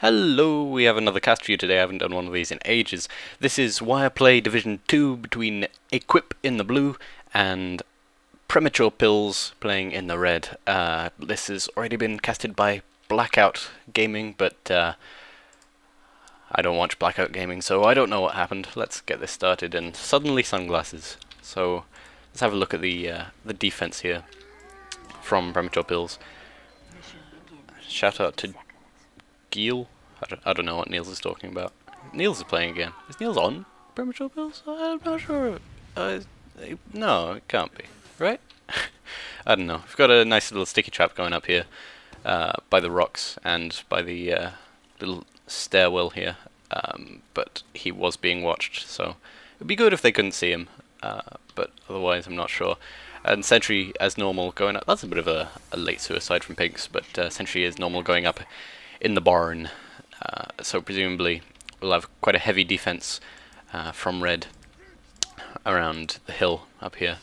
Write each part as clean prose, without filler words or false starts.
Hello, we have another cast for you today. I haven't done one of these in ages. This is Wireplay Division 2 between quipe in the blue and PremPills playing in the red. This has already been casted by Blackout Gaming, but I don't watch Blackout Gaming, so I don't know what happened. Let's get this started, and suddenly sunglasses. So let's have a look at the defense here from PremPills. Shout out to Geel. I don't know what Niels is talking about. Niels is playing again. Is Niels on PremPills? I'm not sure. No, it can't be. Right? I don't know. We've got a nice little sticky trap going up here by the rocks and by the little stairwell here. But he was being watched, so it would be good if they couldn't see him. But otherwise, I'm not sure. And Sentry, as normal, going up. That's a bit of a late suicide from Pigs, but Sentry is normal going up in the barn. So presumably we'll have quite a heavy defense from red around the hill up here.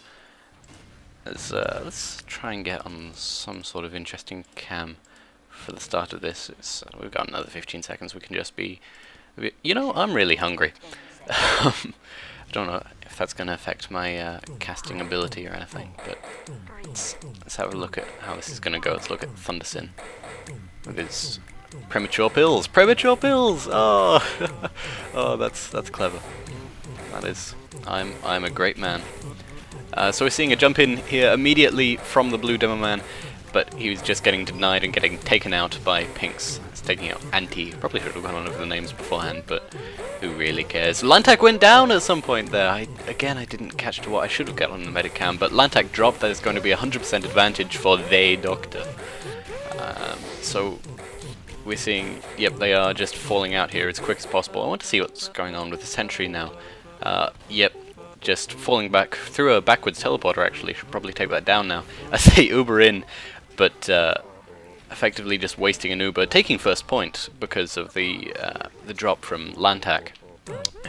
Let's try and get on some sort of interesting cam for the start of this. We've got another 15 seconds. We can just be... You know, I'm really hungry. I don't know if that's going to affect my casting ability or anything, but let's have a look at how this is going to go. Let's look at Thundersin with his premature pills. Premature pills! Oh, oh, that's clever. That is. I'm a great man. So we're seeing a jump in here immediately from the blue demo man, but he was just getting denied and getting taken out by Pinks. It's taking out Anti. Probably should have gone over the names beforehand, but who really cares? Lantak went down at some point there. Again, I didn't catch to what I should have got on the medic cam, but Lantak dropped. That is going to be 100% advantage for they doctor. So we're seeing, yep, they are just falling out here as quick as possible. I want to see what's going on with the Sentry now. Yep, just falling back through a backwards teleporter actually. Should probably take that down now. I say Uber in, but effectively just wasting an Uber, taking first point because of the drop from Lantak,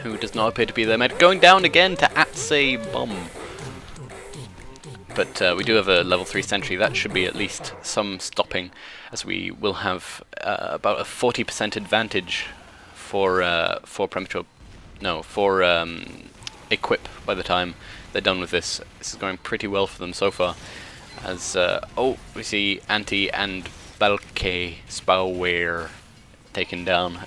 who does not appear to be their medic. Going down again to Atsay Bomb. But we do have a level 3 Sentry. That should be at least some stopping, as we will have about a 40% advantage for quipe by the time they're done with this. This is going pretty well for them so far. As oh, we see Anti and Balke Spowware taken down.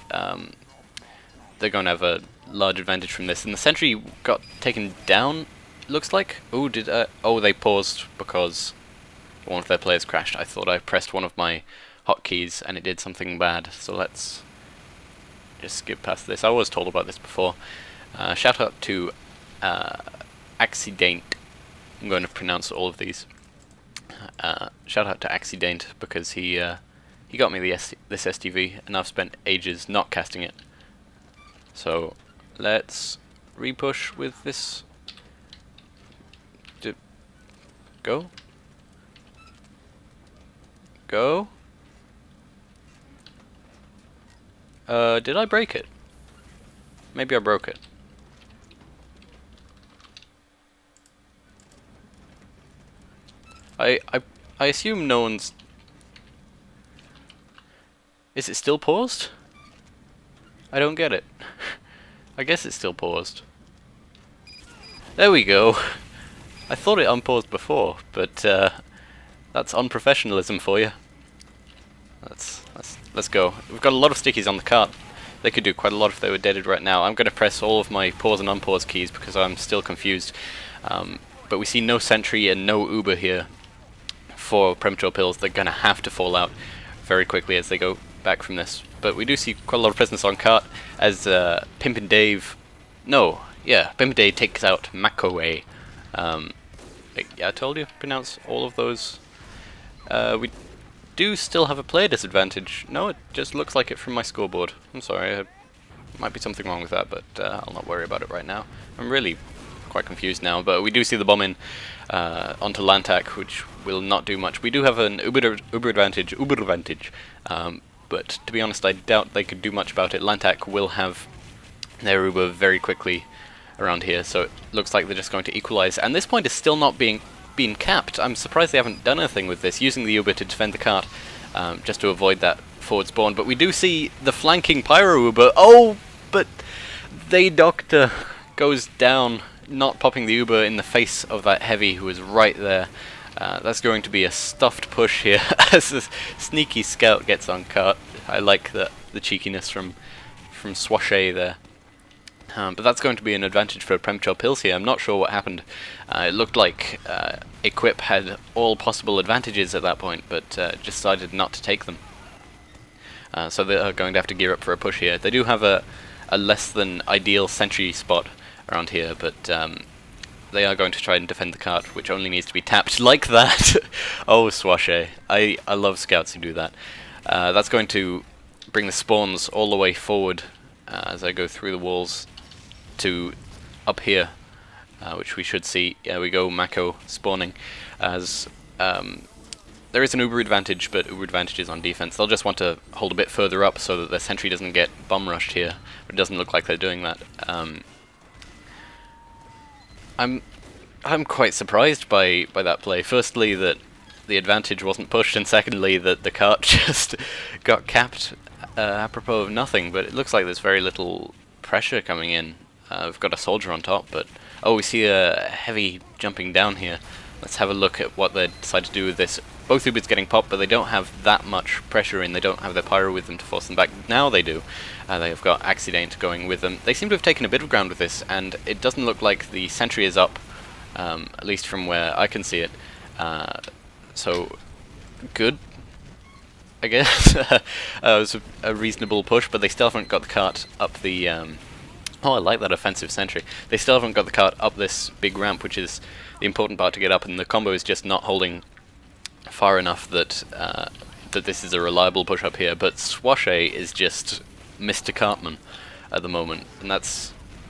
They're going to have a large advantage from this, and the Sentry got taken down. Looks like. Oh, they paused because one of their players crashed. I thought I pressed one of my hotkeys and it did something bad. So let's just skip past this. I was told about this before. Shout out to Accident. I'm going to pronounce all of these. Shout out to Accident because he got me this STV, and I've spent ages not casting it. So let's repush with this. Go. Go. Did I break it? Maybe I broke it. I assume no one's... Is it still paused? I don't get it. I guess it's still paused. There we go. I thought it unpaused before, but that's unprofessionalism for you. Let's go. We've got a lot of stickies on the cart. They could do quite a lot if they were deaded right now. I'm going to press all of my pause and unpause keys because I'm still confused. But we see no Sentry and no Uber here for PremPills. They're going to have to fall out very quickly as they go back from this. But we do see quite a lot of presence on cart as Pimpin' Dave... No, yeah, Pimpin' Dave takes out Makoway. Yeah, I told you, pronounce all of those. We do still have a player disadvantage. No, it just looks like it from my scoreboard. I'm sorry, there might be something wrong with that, but I'll not worry about it right now. I'm really quite confused now, but we do see the bomb in onto Lantak, which will not do much. We do have an Uber advantage, but to be honest, I doubt they could do much about it. Lantak will have their Uber very quickly around here, so it looks like they're just going to equalize, and this point is still not being capped. I'm surprised they haven't done anything with this, using the Uber to defend the cart, just to avoid that forward spawn, but we do see the flanking Pyro Uber. Oh, but they Doctor goes down, not popping the Uber in the face of that heavy who is right there. That's going to be a stuffed push here as the sneaky scout gets on cart. I like the cheekiness from Swashay there. But that's going to be an advantage for PremPills here. I'm not sure what happened. It looked like Equip had all possible advantages at that point, but decided not to take them. So they are going to have to gear up for a push here. They do have a less than ideal sentry spot around here, but they are going to try and defend the cart, which only needs to be tapped like that. Oh, Swashay. I love scouts who do that. That's going to bring the spawns all the way forward as I go through the walls to up here, which we should see. There we go, Mako spawning. As there is an Uber advantage, but Uber advantage is on defense. They'll just want to hold a bit further up so that the sentry doesn't get bum rushed here, but it doesn't look like they're doing that. I'm quite surprised by that play. Firstly, that the advantage wasn't pushed, and secondly, that the cart just got capped apropos of nothing. But it looks like there's very little pressure coming in. We've got a soldier on top, but oh, we see a heavy jumping down here. Let's have a look at what they decide to do with this. Both Ubers getting popped, but they don't have that much pressure in. They don't have their pyro with them to force them back. Now they do. They have got Accident going with them. They seem to have taken a bit of ground with this, and it doesn't look like the sentry is up, at least from where I can see it. So, good, I guess. It was a reasonable push, but they still haven't got the cart up the... Oh, I like that offensive sentry. They still haven't got the cart up this big ramp, which is the important part to get up, and the combo is just not holding far enough that that this is a reliable push up here. But Swashay is just Mr. Cartman at the moment, and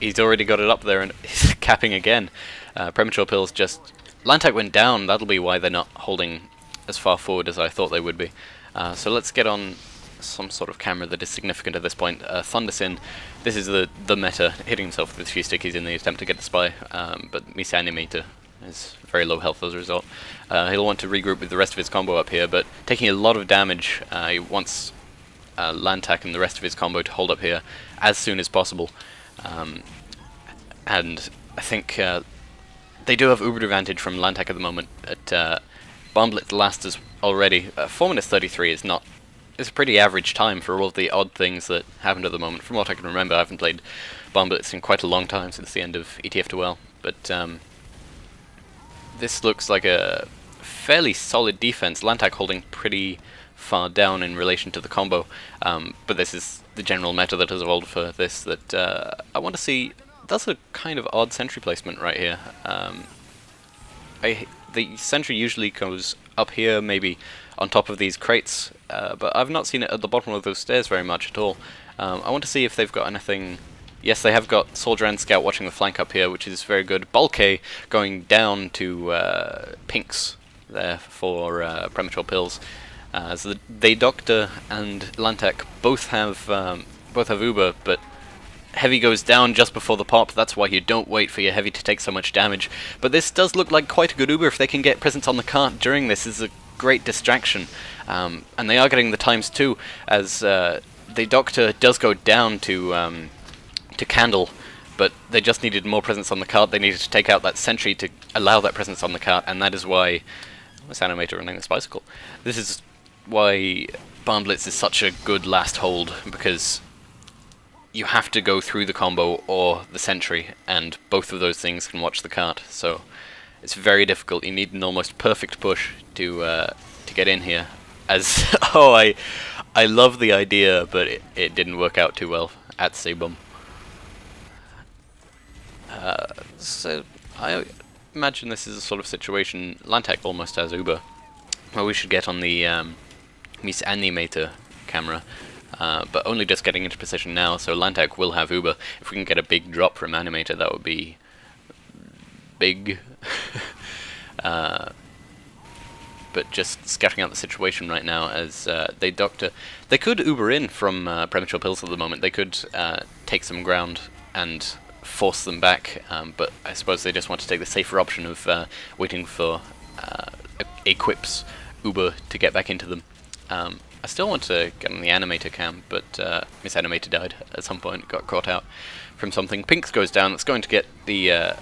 he's already got it up there, and he's capping again. PremPills just... Lantak went down, that'll be why they're not holding as far forward as I thought they would be. So let's get on some sort of camera that is significant at this point. Thundersin, this is the meta, hitting himself with a few stickies in the attempt to get the spy, but Misa Animator is very low health as a result. He'll want to regroup with the rest of his combo up here, but taking a lot of damage. He wants Lantak and the rest of his combo to hold up here as soon as possible. And I think they do have Uber advantage from Lantak at the moment. At Barnblitz last is already 4 minutes 33 is not... It's a pretty average time for all of the odd things that happened at the moment. From what I can remember, I haven't played Barnblitz in quite a long time, since the end of ETF2L. But this looks like a fairly solid defense. Lantak holding pretty far down in relation to the combo. But this is the general meta that has evolved for this. That I want to see. That's a kind of odd sentry placement right here. The sentry usually goes up here, maybe on top of these crates, but I've not seen it at the bottom of those stairs very much at all. I want to see if they've got anything... Yes, they have got Soldier and Scout watching the flank up here, which is very good. Bulke going down to Pinks there for PremPills. So they Doctor and Lantak both have Uber, but Heavy goes down just before the pop. That's why you don't wait for your Heavy to take so much damage. But this does look like quite a good Uber if they can get presence on the cart during this. This is a great distraction. And they are getting the times too, as the Doctor does go down to Candle, but they just needed more presence on the cart. They needed to take out that sentry to allow that presence on the cart, and that is why... This animator running this bicycle. This is why Barnblitz is such a good last hold, because you have to go through the combo or the sentry, and both of those things can watch the cart, so it's very difficult. You need an almost perfect push to get in here. As oh, I love the idea, but it didn't work out too well at Sebum. So I imagine this is a sort of situation. Lantak almost has Uber. Well, we should get on the Miss Animator camera. But only just getting into position now, so Lantak will have Uber. If we can get a big drop from Animator, that would be big. But just scouting out the situation right now as they Doctor. They could Uber in from PremPills at the moment. They could take some ground and force them back, but I suppose they just want to take the safer option of waiting for Equip's Uber to get back into them. I still want to get on the animator cam, but Miss Animator died at some point, got caught out from something. Pinks goes down. That's going to get the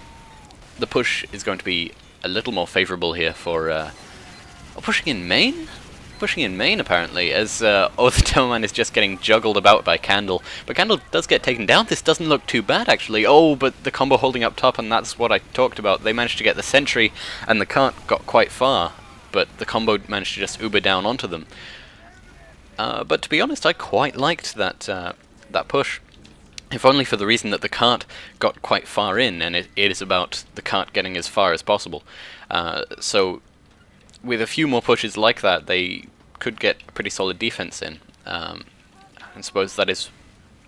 push is going to be a little more favourable here for pushing in main. Pushing in main apparently, as the Demoman is just getting juggled about by Candle. But Candle does get taken down. This doesn't look too bad actually. Oh, but the combo holding up top, and that's what I talked about. They managed to get the sentry, and the cart got quite far, but the combo managed to just uber down onto them. But to be honest, I quite liked that push. If only for the reason that the cart got quite far in, and it is about the cart getting as far as possible. So with a few more pushes like that, they could get a pretty solid defense in. I suppose that is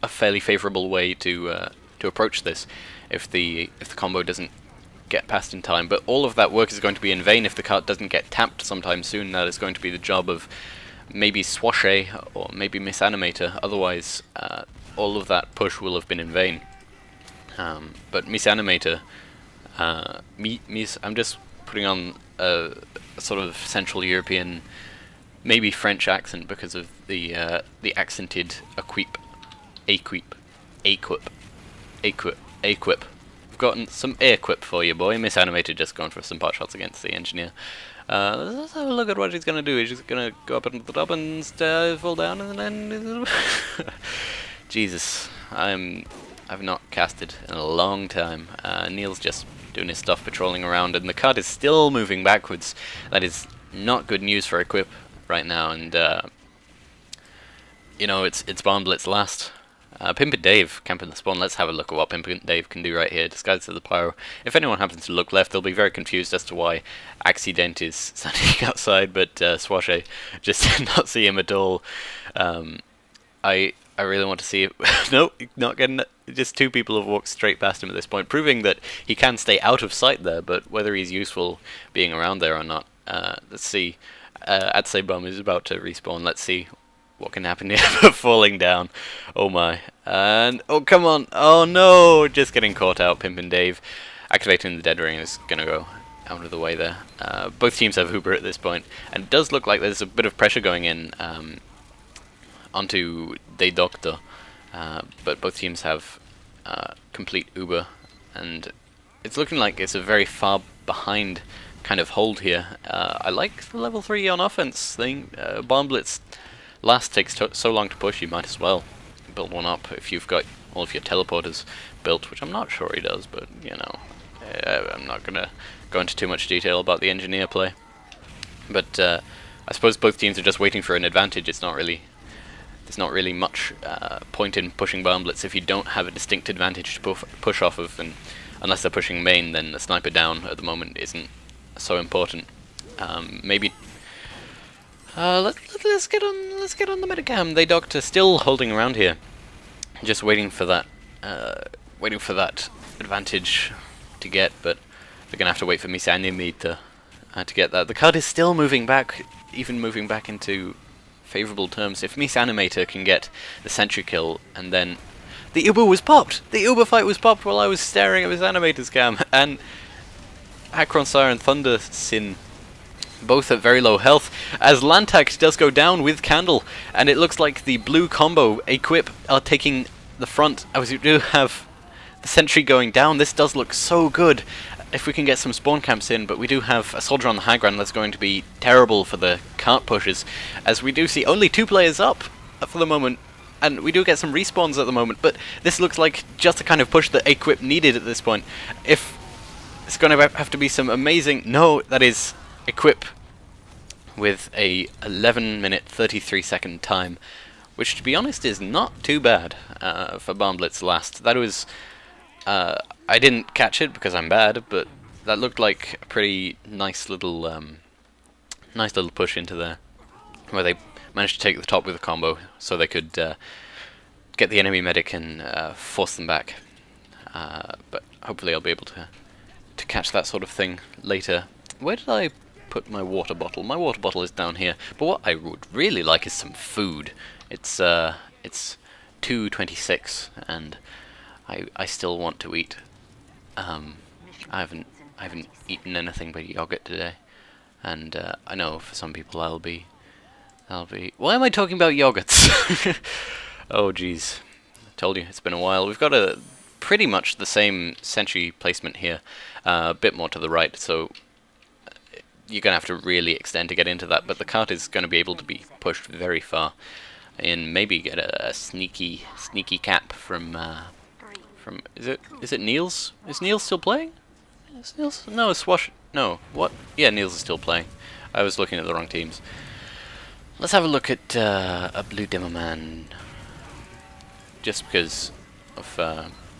a fairly favourable way to approach this, if the combo doesn't get past in time. But all of that work is going to be in vain if the cart doesn't get tapped sometime soon. That is going to be the job of maybe Swashay or maybe Miss Animator. Otherwise, all of that push will have been in vain. But Miss Animator, I'm just putting on a sort of Central European, maybe French accent because of the accented equip. We've gotten some equip for you, boy. Miss Animator just going for some pot shots against the engineer. Let's have a look at what he's going to do. He's just going to go up into the top and fall down, and then Jesus, I've not casted in a long time. Neil's just doing his stuff, patrolling around, and the cart is still moving backwards. That is not good news for Equip right now, and you know, it's Barnblitz last. Pimpin' Dave camping the spawn. Let's have a look at what Pimpin' Dave can do right here. Disguised as the pyro. If anyone happens to look left, they'll be very confused as to why Accident is standing outside, but Swashay just did not see him at all. I really want to see it. No, not getting it. Just two people have walked straight past him at this point, proving that he can stay out of sight there, but whether he's useful being around there or not. Let's see. Atsebum is about to respawn. Let's see what can happen here. Falling down. Oh my. And, oh come on. Oh no, just getting caught out. Pimpin' Dave activating the dead ring is going to go out of the way there. Both teams have Uber at this point, and it does look like there's a bit of pressure going in onto De Doctor, but both teams have complete Uber, and it's looking like it's a very far behind kind of hold here. I like the level 3 on offense thing. Barnblitz last takes so long to push, you might as well build one up if you've got all of your teleporters built, which I'm not sure he does, but you know, I'm not going to go into too much detail about the engineer play. But I suppose both teams are just waiting for an advantage. There's not really much point in pushing Barnblitz if you don't have a distinct advantage to push off of, and unless they're pushing main, then the sniper down at the moment isn't so important. Maybe let's get on the metacam. They Doctor still holding around here, just waiting for that advantage to get, but they're gonna have to wait for Miss Animator to get that. The card is still moving back, even moving back into favourable terms. If Miss Animator can get the sentry kill, and then the Uber was popped! The Uber fight was popped while I was staring at Miss Animator's cam, and Akron Sire and Thunder Sin both at very low health, as Lantak does go down with Candle, and it looks like the blue combo Equip are taking the front, as we do have the sentry going down. This does look so good if we can get some spawn camps in, but we do have a soldier on the high ground that's going to be terrible for the cart pushes, as we do see only 2 players up for the moment, and we do get some respawns at the moment, but this looks like just the kind of push that Equip needed at this point. If it's going to have to be some amazing... No, that is Equip with a 11-minute 33-second time, which to be honest is not too bad for Barnblitz last. That was... I didn't catch it because I'm bad, but that looked like a pretty nice little push into there, where they managed to take the top with a combo, so they could get the enemy medic and force them back. But hopefully I'll be able to catch that sort of thing later. Where did I put my water bottle? My water bottle is down here. But what I would really like is some food. It's 2:26 and I still want to eat. I haven't eaten anything but yogurt today, and I know for some people that'll be That'll be... Why am I talking about yogurts? Oh, jeez. Told you, it's been a while. We've got a pretty much the same sentry placement here, a bit more to the right, so you're going to have to really extend to get into that, but the cart is going to be able to be pushed very far, and maybe get a sneaky cap from is it Niels? Is Niels still playing? Is Niels? No, Swash. No, what? Yeah, Niels is still playing. I was looking at the wrong teams. Let's have a look at a blue demo man. Just because of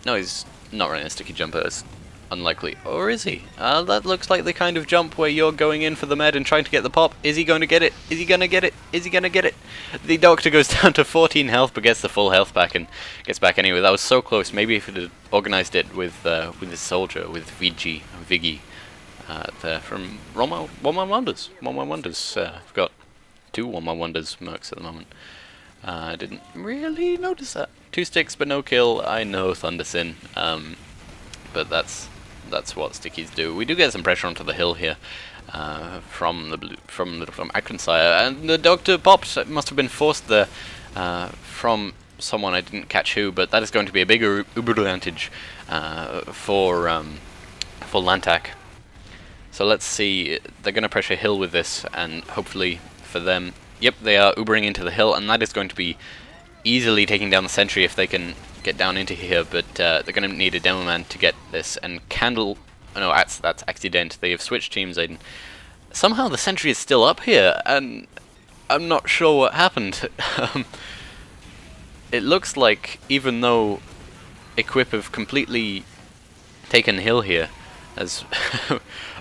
no, he's not running a sticky jumper. It's unlikely. Or is he? That looks like the kind of jump where you're going in for the med and trying to get the pop. Is he going to get it? Is he going to get it? Is he going to get it? The doctor goes down to 14 health but gets the full health back and gets back anyway. That was so close. Maybe if it had organised it with his soldier, with Viggy, there from One Man Wonders. One Man Wonders. I've got 2 One Man Wonders mercs at the moment. I didn't really notice that. 2 sticks but no kill. I know Thundersin, but that's what stickies do. We do get some pressure onto the hill here from Akronsire, and the doctor pops. It must have been forced there from someone, I didn't catch who, but that is going to be a bigger Uber advantage for Lantak. So let's see. They're going to pressure hill with this, and hopefully for them. Yep, they are Ubering into the hill, and that is going to be easily taking down the sentry if they can get down into here, but they're going to need a demo man to get this, and Candle... Oh, no, that's Accident. They have switched teams, Aiden. Somehow the sentry is still up here, and I'm not sure what happened. It looks like, even though Equip have completely taken hill here, as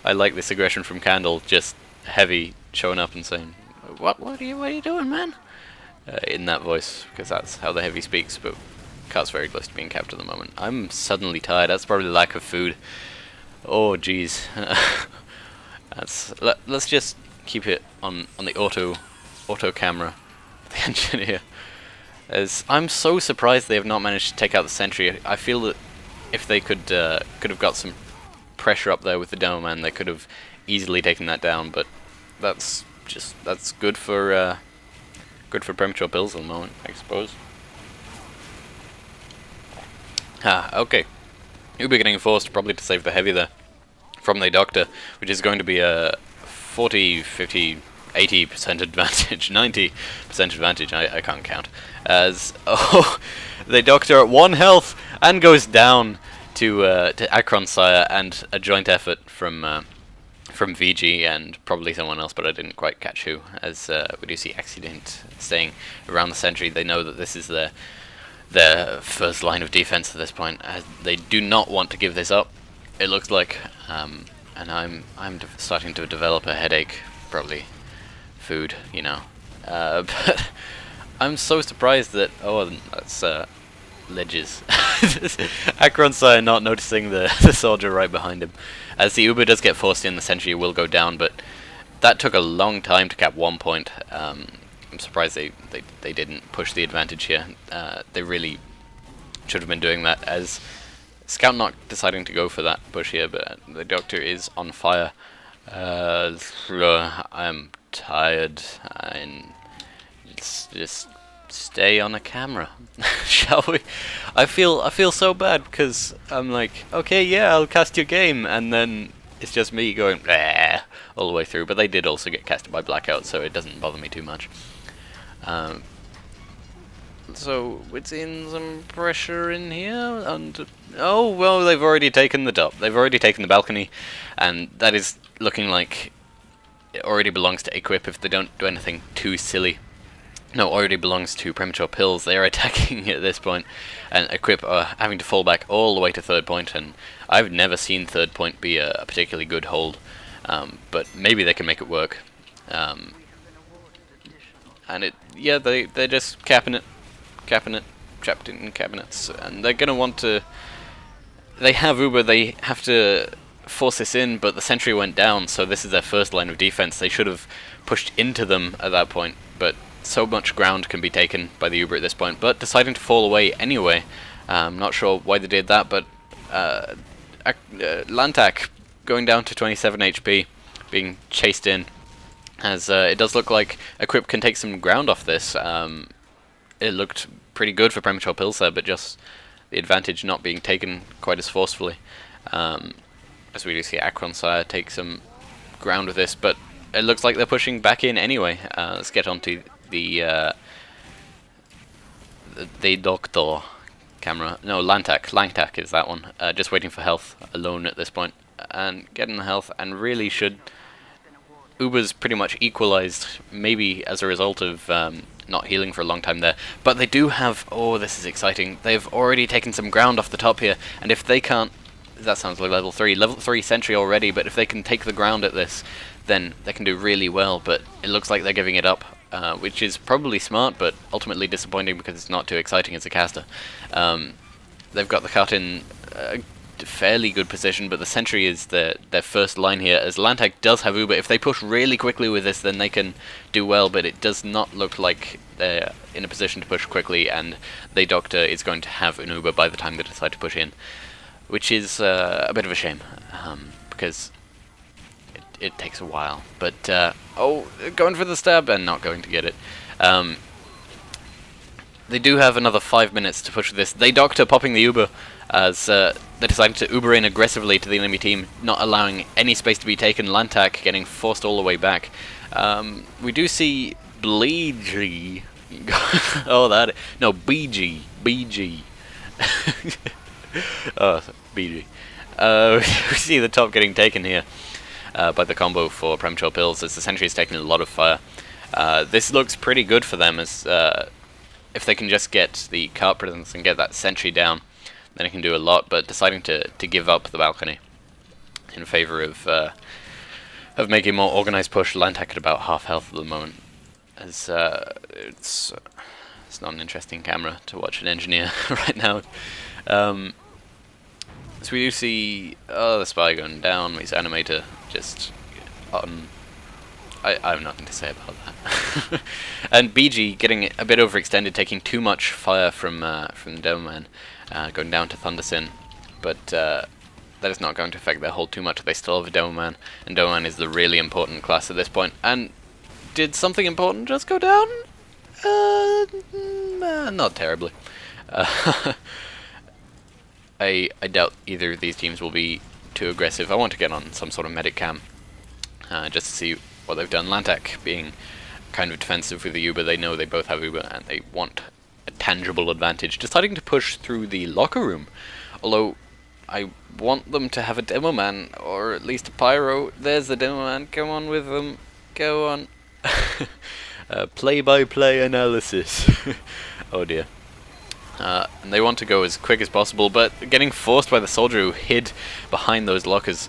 I like this aggression from Candle, just heavy showing up and saying, What are you doing, man? In that voice, because that's how the heavy speaks, but cart's very close to being capped at the moment. I'm suddenly tired. That's probably lack of food. Oh, jeez. Let's just keep it on the auto camera. The engineer. As I'm so surprised they have not managed to take out the sentry. I feel that if they could have got some pressure up there with the demo man, they could have easily taken that down. But that's good for premature pills at the moment, I suppose. Okay. Uber getting forced probably to save the heavy there from the doctor, which is going to be a 40, 50, 80% advantage, 90% advantage, I can't count. As, the doctor at 1 health and goes down to Akronsire, and a joint effort from VG and probably someone else, but I didn't quite catch who, as we do see Accident staying around the sentry. They know that this is their first line of defense at this point. They do not want to give this up, it looks like, and I'm starting to develop a headache, probably food, you know. But I'm so surprised that, that's ledges. Akronsire not noticing the soldier right behind him. As the Uber does get forced in, the sentry will go down, but that took a long time to cap 1 point. I'm surprised they didn't push the advantage here. They really should have been doing that, as Scout not deciding to go for that push here, but the doctor is on fire. I'm tired, and just stay on a camera, shall we? I feel so bad, because I'm like, okay, yeah, I'll cast your game, and then it's just me going bleh all the way through. But they did also get casted by Blackout, so it doesn't bother me too much. So it's in some pressure in here, and oh well, they've already taken the top. They've already taken the balcony, and that is looking like it already belongs to Equip if they don't do anything too silly. No, already belongs to Premature Pills. They are attacking at this point, and Equip are having to fall back all the way to 3rd point, and I've never seen 3rd point be a particularly good hold, but maybe they can make it work. And they're just capping it, trapped in cabinets, and they're gonna want to. They have Uber. They have to force this in, but the sentry went down, so this is their first line of defense. They should have pushed into them at that point, but so much ground can be taken by the Uber at this point. But deciding to fall away anyway. I'm not sure why they did that, but Lantak going down to 27 HP, being chased in as it does look like a quipe can take some ground off this. It looked pretty good for Premature Pills there, but just the advantage not being taken quite as forcefully. As we do see Acronsire take some ground with this, but it looks like they're pushing back in anyway. Let's get onto the Doctor camera. No, Lantak is that one. Just waiting for health alone at this point, and getting the health, and really should. Uber's pretty much equalized, maybe as a result of not healing for a long time there. But they do have, oh, this is exciting. They've already taken some ground off the top here, and if they can't, that sounds like level 3 sentry already, but if they can take the ground at this, then they can do really well. But it looks like they're giving it up, which is probably smart, but ultimately disappointing because it's not too exciting as a caster. They've got the cart in fairly good position, but the sentry is their first line here, as Lantak does have Uber. If they push really quickly with this, then they can do well, but it does not look like they're in a position to push quickly, and the Doctor is going to have an Uber by the time they decide to push in, which is a bit of a shame, because it takes a while. But, oh, going for the stab and not going to get it. They do have another 5 minutes to push this. They Doctor popping the Uber, as they decided to Uber in aggressively to the enemy team, not allowing any space to be taken. Lantak getting forced all the way back. We do see Bleedy. Oh, that. No, BG. Oh, BG. We see the top getting taken here by the combo for Premature Pills, as the sentry is taking a lot of fire. This looks pretty good for them, as if they can just get the cart presence and get that sentry down, then it can do a lot. But deciding to give up the balcony in favor of making a more organized push. Lantak at about half health at the moment, as it's not an interesting camera to watch an engineer right now. So we do see the spy going down. His animator just I have nothing to say about that. And BG getting a bit overextended, taking too much fire from the Doberman, going down to Thundersin, but that is not going to affect their hold too much. They still have a Doberman, and Doberman is the really important class at this point. And did something important just go down? Not terribly. I doubt either of these teams will be too aggressive. I want to get on some sort of medic cam, just to see what they've done. Lantak being kind of defensive with the Uber. They know they both have Uber, and they want a tangible advantage. Deciding to push through the locker room, although I want them to have a demo man, or at least a pyro. There's the demo man. Come on with them. Go on. Play-by-play analysis. Oh dear. And they want to go as quick as possible, but getting forced by the soldier who hid behind those lockers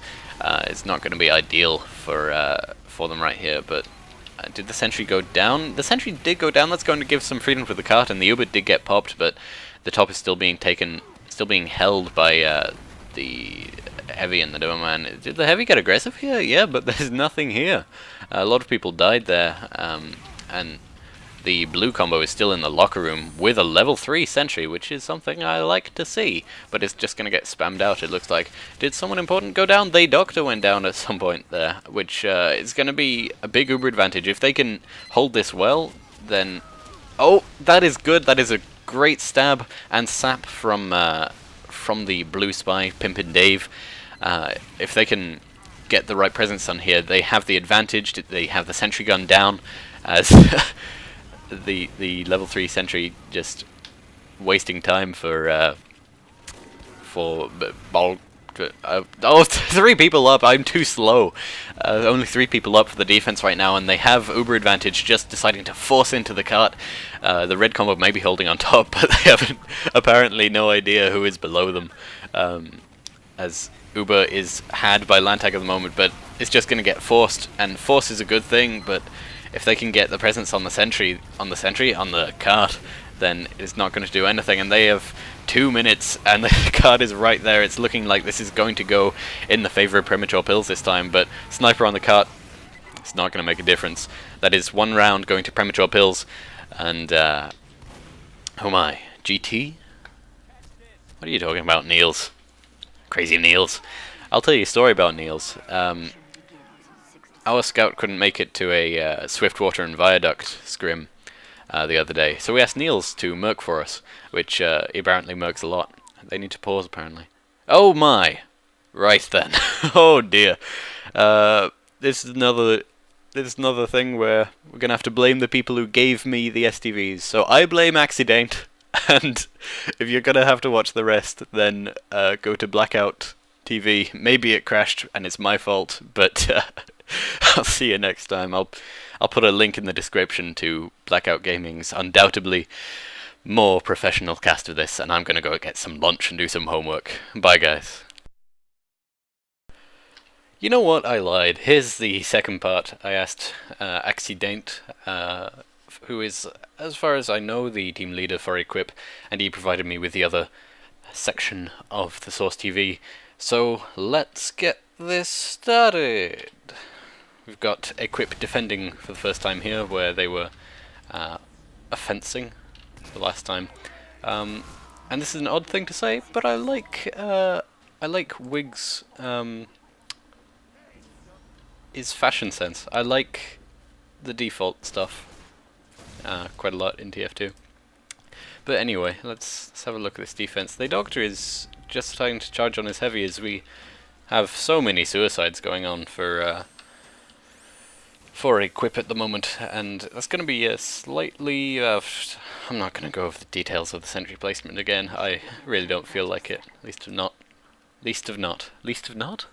is not going to be ideal for them right here. But did the sentry go down? The sentry did go down. That's going to give some freedom for the cart, and the Uber did get popped, but the top is still being taken, still being held by the heavy and the Doberman. Did the heavy get aggressive here? Yeah, but there's nothing here. A lot of people died there, and the blue combo is still in the locker room with a level 3 sentry, which is something I like to see, but it's just going to get spammed out, it looks like. Did someone important go down? The Doctor went down at some point there, which is going to be a big Uber advantage. If they can hold this well, then... Oh, that is good. That is a great stab and sap from the blue spy, Pimpin' Dave. If they can get the right presence on here, they have the advantage. They have the sentry gun down, as... the level 3 sentry just wasting time for ball. Oh, 3 people up. I'm too slow. Only 3 people up for the defense right now, and they have Uber advantage, just deciding to force into the cart. The red combo may be holding on top, but they have apparently no idea who is below them, as Uber is had by Lantak at the moment, but it's just going to get forced, and force is a good thing, but if they can get the presence on the cart, then it's not going to do anything. And they have 2 minutes, and the cart is right there. It's looking like this is going to go in the favor of Premature Pills this time, but sniper on the cart, it's not going to make a difference. That is 1 round going to Premature Pills, and oh my, GT? What are you talking about, Niels? Crazy Niels. I'll tell you a story about Niels. our scout couldn't make it to a Swiftwater and Viaduct scrim the other day, so we asked Niels to merc for us, which he apparently mercs a lot. They need to pause, apparently. Oh my! Right then. Oh dear. This is another thing where we're gonna have to blame the people who gave me the STVs. So I blame Accident, and if you're gonna have to watch the rest, then go to Blackout TV. Maybe it crashed and it's my fault, but I'll see you next time. I'll put a link in the description to Blackout Gaming's undoubtedly more professional cast of this, and I'm gonna go get some lunch and do some homework. Bye, guys. You know what? I lied. Here's the second part. I asked Accident, who is, as far as I know, the team leader for Equip, and he provided me with the other section of the Source TV. So let's get this started. We've got Equip defending for the first time here, where they were offensing the last time. And this is an odd thing to say, but I like Wig's his fashion sense. I like the default stuff quite a lot in TF2. But anyway, let's have a look at this defense. The Doctor is just starting to charge on his heavy as we have so many suicides going on for Equip at the moment, and that's going to be a slightly... I'm not going to go over the details of the sentry placement again. I really don't feel like it. Least of not. Least of not. Least of not?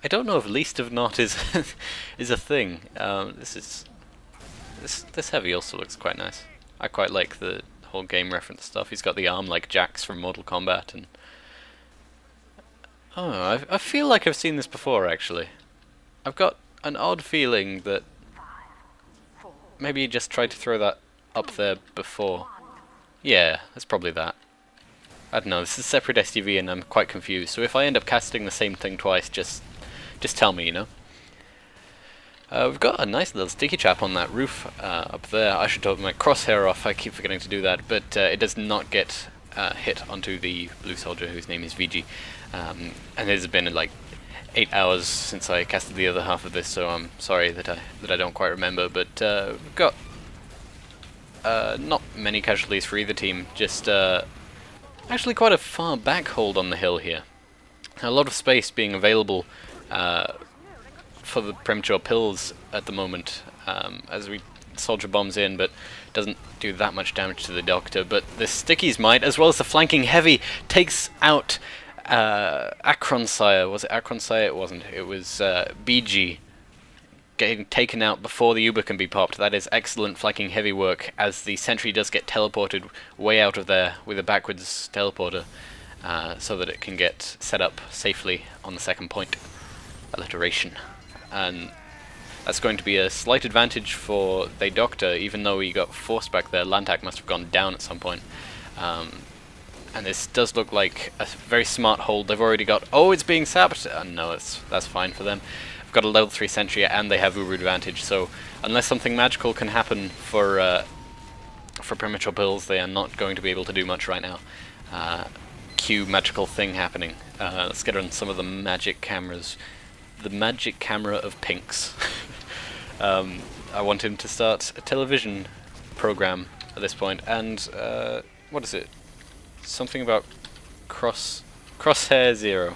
I don't know if least of not is is a thing. This heavy also looks quite nice. I quite like the whole game reference stuff. He's got the arm like Jax from Mortal Kombat, and oh, I feel like I've seen this before actually. I've got an odd feeling that maybe you just tried to throw that up there before. Yeah, that's probably that. I don't know. This is a separate STV, and I'm quite confused. So if I end up casting the same thing twice, just tell me, you know. We've got a nice little sticky trap on that roof up there. I should take my crosshair off. I keep forgetting to do that, but it does not get hit onto the blue soldier, whose name is VG. And it has been like 8 hours since I casted the other half of this, so I'm sorry that I don't quite remember. But we've got not many casualties for either team. Just actually quite a far back hold on the hill here. A lot of space being available for the premature pills at the moment, as we soldier bombs in, but doesn't do that much damage to the Doctor. But the stickies might, as well as the flanking heavy, takes out Akron-sire. Was it Akron-sire? It wasn't. It was BG getting taken out before the Uber can be popped. That is excellent flanking heavy work, as the sentry does get teleported way out of there with a backwards teleporter, so that it can get set up safely on the second point. Alliteration. And that's going to be a slight advantage for the Doctor, even though he got forced back there. Lantak must have gone down at some point. And this does look like a very smart hold. They've already got... Oh, it's being sapped! No, that's fine for them. They've got a level 3 sentry, and they have Uru advantage, so unless something magical can happen for premature pills, they are not going to be able to do much right now. Cue magical thing happening. Let's get on some of the magic cameras. The magic camera of pinks. I want him to start a television program at this point, and what is it? Something about crosshair zero.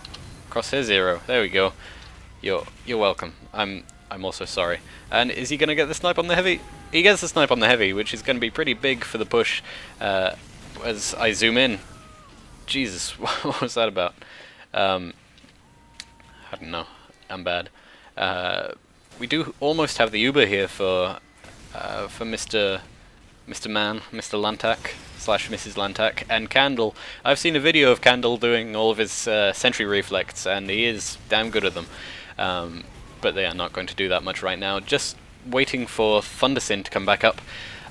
Crosshair zero. There we go. You're welcome. I'm also sorry. And is he gonna get the snipe on the heavy? He gets the snipe on the heavy, which is gonna be pretty big for the push. As I zoom in. Jesus, what was that about? I don't know. I'm bad. We do almost have the Uber here for Mr. Man, Mr. Lantak / Mrs. Lantak, and Candle. I've seen a video of Candle doing all of his sentry reflects, and he is damn good at them. But they are not going to do that much right now. Just waiting for Thundersin to come back up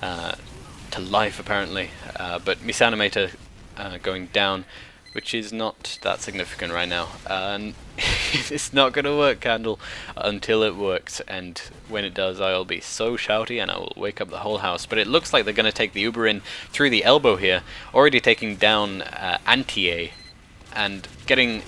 to life, apparently. But Misanimator going down, which is not that significant right now. And it's not going to work, Candle, until it works. And when it does, I will be so shouty and I will wake up the whole house. But it looks like they're going to take the Uber in through the elbow here, already taking down Antie and getting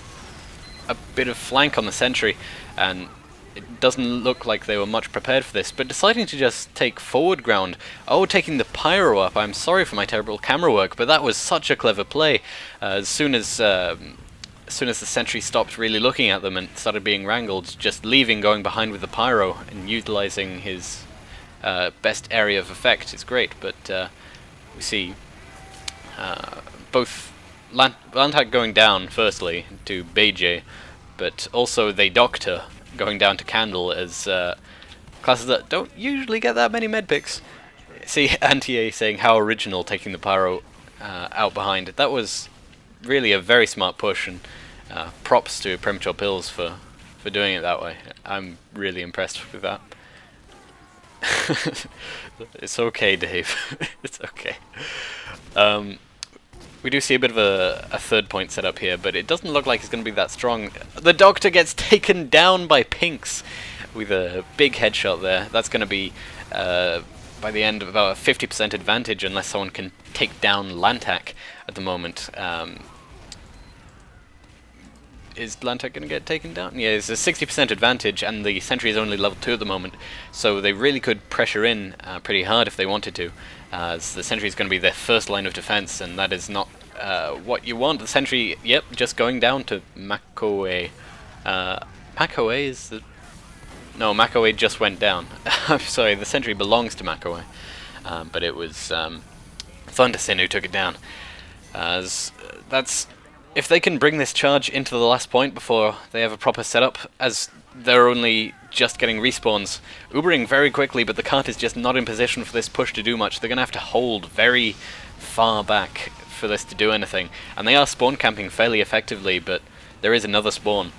a bit of flank on the sentry. And it doesn't look like they were much prepared for this, but deciding to just take forward ground. Oh, taking the pyro up. I'm sorry for my terrible camera work, but that was such a clever play. As soon as the sentry stopped really looking at them and started being wrangled, just leaving, going behind with the pyro, and utilizing his best area of effect is great. But we see both Lantak going down, firstly, to Beije, but also the Doctor going down to Candle as classes that don't usually get that many medpicks. See Anti-A saying how original, taking the pyro out behind. That was really a very smart push, and props to PremPills for doing it that way. I'm really impressed with that. It's okay, Dave. It's okay. We do see a bit of a third point set up here, but it doesn't look like it's going to be that strong. The Doctor gets taken down by Pinks with a big headshot there. That's going to be, by the end, about a 50% advantage unless someone can take down Lantak at the moment. Is Lantak going to get taken down? Yeah, it's a 60% advantage, and the sentry is only level 2 at the moment, so they really could pressure in pretty hard if they wanted to, as the sentry is going to be their first line of defense, and that is not what you want. The sentry, yep, just going down to Makoe. Makoe is the... No, Makoe just went down. I'm sorry, the sentry belongs to Makoe, but it was Thundersin who took it down. As that's... If they can bring this charge into the last point before they have a proper setup, as they're only just getting respawns, Ubering very quickly, but the cart is just not in position for this push to do much. They're going to have to hold very far back for this to do anything. And they are spawn camping fairly effectively, but there is another spawn.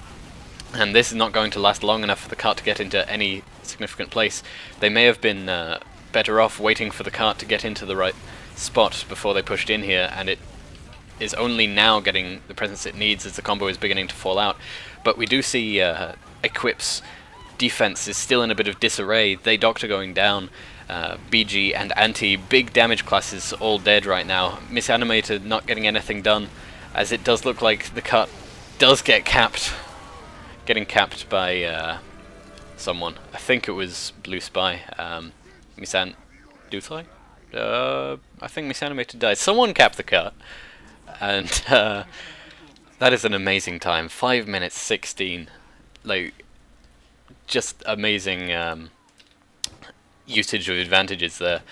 And this is not going to last long enough for the cart to get into any significant place. They may have been better off waiting for the cart to get into the right spot before they pushed in here, and it is only now getting the presence it needs as the combo is beginning to fall out. But we do see Equip's defense is still in a bit of disarray. They Doctor going down, BG and Anti, big damage classes all dead right now. Misanimated not getting anything done, as it does look like the cut does get capped. Getting capped by someone. I think it was Blue Spy. Misan... Duthai? I think Misanimated died. Someone capped the cut. And that is an amazing time. 5 minutes 16. Like, just amazing usage of advantages there.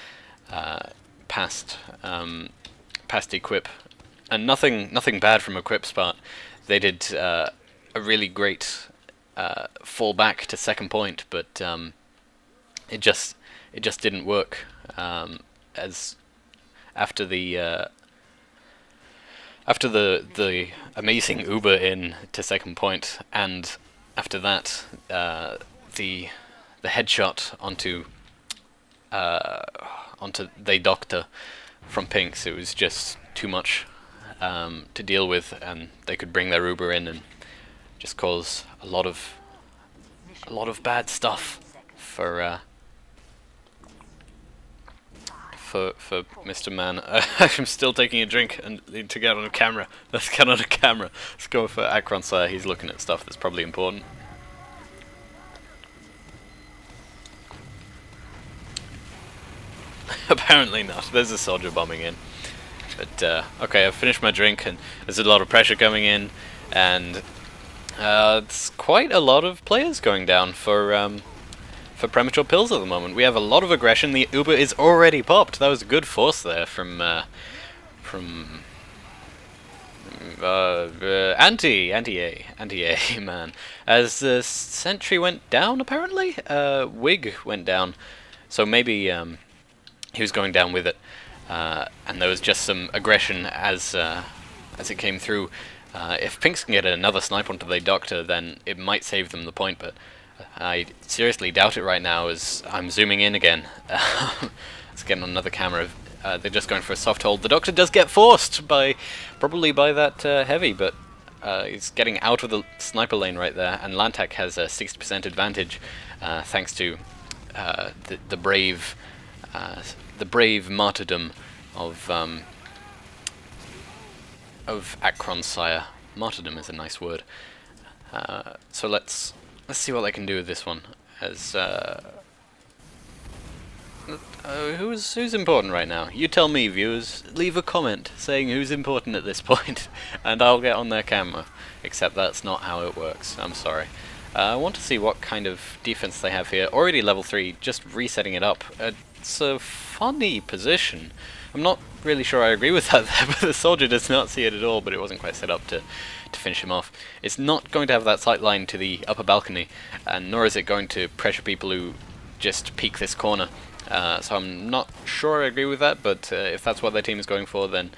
Past Equip, and nothing bad from Equip's part. They did a really great fall back to second point, but it just didn't work. As after the amazing Uber in to second point, and after that the headshot onto the Doctor from Pinks, it was just too much to deal with, and they could bring their Uber in and just cause a lot of bad stuff for Mr. Man. I'm still taking a drink and need to get on a camera. Let's get on a camera. Let's go for Akron Sire. He's looking at stuff that's probably important. Apparently not. There's a soldier bombing in. But, okay, I've finished my drink, and there's a lot of pressure coming in, and it's quite a lot of players going down for premature pills at the moment. We have a lot of aggression. The Uber is already popped. That was a good force there from Anti-A, man. As the sentry went down, apparently, Wig went down. So maybe he was going down with it, and there was just some aggression as it came through. If Pinks can get another snipe onto the Doctor, then it might save them the point, but I seriously doubt it right now as I'm zooming in again. Let's get on another camera. They're just going for a soft hold. The Doctor does get forced probably by that heavy, but he's getting out of the sniper lane right there, and Lantak has a 60% advantage thanks to the brave martyrdom of Akron Sire. Martyrdom is a nice word. So let's let's see what they can do with this one. As who's important right now? You tell me, viewers. Leave a comment saying who's important at this point, and I'll get on their camera. Except that's not how it works. I'm sorry. I want to see what kind of defense they have here. Already level 3, just resetting it up. It's a funny position. I'm not really sure I agree with that there, but the soldier does not see it at all, but it wasn't quite set up to finish him off. It's not going to have that sight line to the upper balcony, and nor is it going to pressure people who just peek this corner. So I'm not sure I agree with that, but if that's what their team is going for, then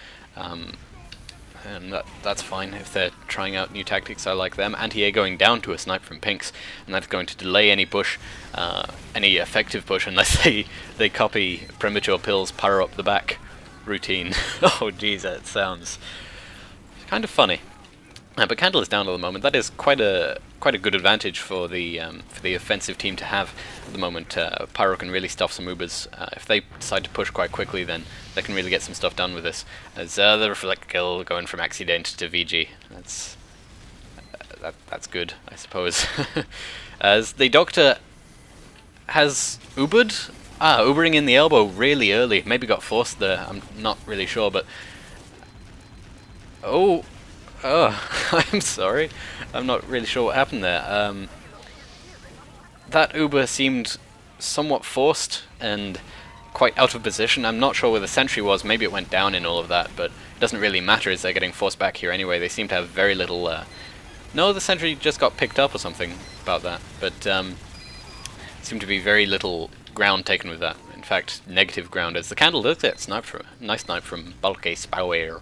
that's fine. If they're trying out new tactics, I like them. Anti-A going down to a snipe from Pinks, and that's going to delay any push, any effective push, unless they copy Premature Pills power up the back routine. Oh jeez, that sounds kind of funny. But Candle is down at the moment. That is quite a good advantage for the offensive team to have at the moment. Pyro can really stuff some Ubers. If they decide to push quite quickly, then they can really get some stuff done with this. As the Reflect Kill going from Accident to VG. That's good, I suppose. As the Doctor has Ubered. Ubering in the elbow really early. Maybe got forced there. I'm not really sure, but oh, I'm sorry. I'm not really sure what happened there. That Uber seemed somewhat forced and quite out of position. I'm not sure where the sentry was. Maybe it went down in all of that, but it doesn't really matter as they're getting forced back here anyway. They seem to have very little... No, the sentry just got picked up or something about that, but seemed to be very little ground taken with that. In fact, negative ground, as the Candle does get sniped from nice snipe from Balke Spauer.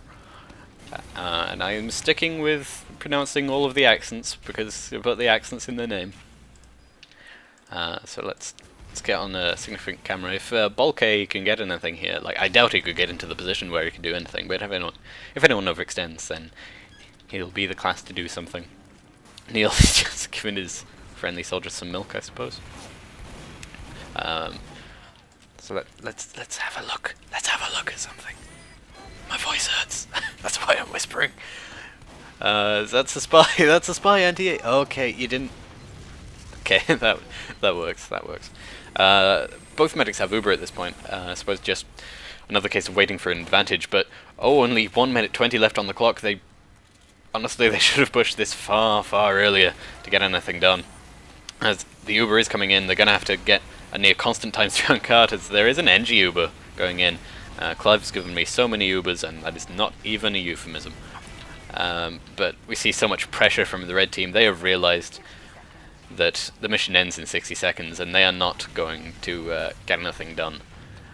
And I am sticking with pronouncing all of the accents because they put the accents in their name. So let's get on a significant camera. If Balke can get anything here, like I doubt he could get into the position where he could do anything, but if anyone overextends, then he'll be the class to do something. Neil is just giving his friendly soldier some milk, I suppose. So let's have a look. Let's have a look at something. My voice hurts. That's why I'm whispering. That's a spy. That's a spy, Anti-A. Okay, you didn't. Okay, that works. That works. Both medics have Uber at this point. I suppose just another case of waiting for an advantage. But only 1 minute 20 left on the clock. Honestly, they should have pushed this far earlier to get anything done. As the Uber is coming in, they're going to have to get a near constant ×3 on card, as there is an NG Uber going in. Clive's given me so many Ubers, and that is not even a euphemism. But we see so much pressure from the red team. They have realized that the mission ends in 60 seconds, and they are not going to get anything done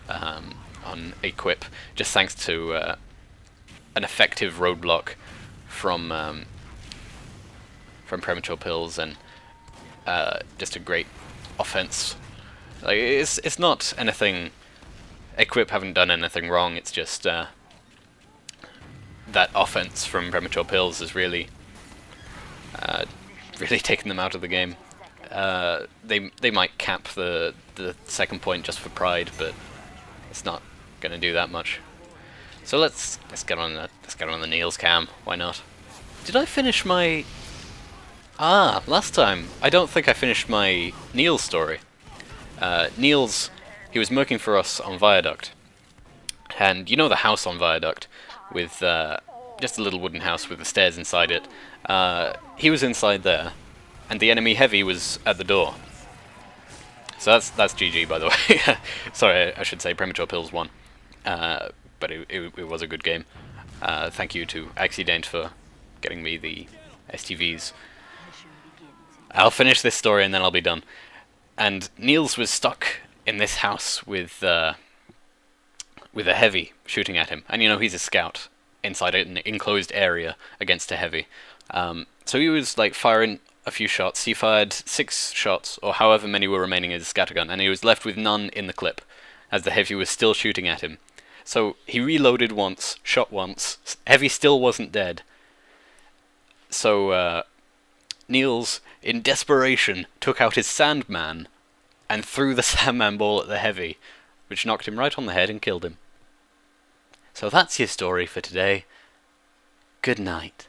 on a quip, just thanks to an effective roadblock from Premature Pills and just a great offense. Like it's not anything. Equip haven't done anything wrong. It's just that offense from Premature Pills has really taken them out of the game. They might cap the second point just for pride, but it's not going to do that much. So let's get on the Niels cam. Why not? Did I finish my? Last time I don't think I finished my Niels story. Niels, he was working for us on Viaduct, and you know the house on Viaduct with just a little wooden house with the stairs inside it. He was inside there, and the enemy heavy was at the door. So that's GG, by the way. Sorry, I should say Premature Pills won, but it was a good game. Thank you to Accident for getting me the STVs. I'll finish this story and then I'll be done. And Niels was stuck in this house with a heavy shooting at him, and you know he's a scout inside an enclosed area against a heavy. So he was like firing a few shots. He fired 6 shots, or however many were remaining in his scattergun, and he was left with none in the clip, as the heavy was still shooting at him. So he reloaded once, shot once. Heavy still wasn't dead. So Niels, in desperation, took out his Sandman and threw the Sandman ball at the heavy, which knocked him right on the head and killed him. So that's your story for today. Good night.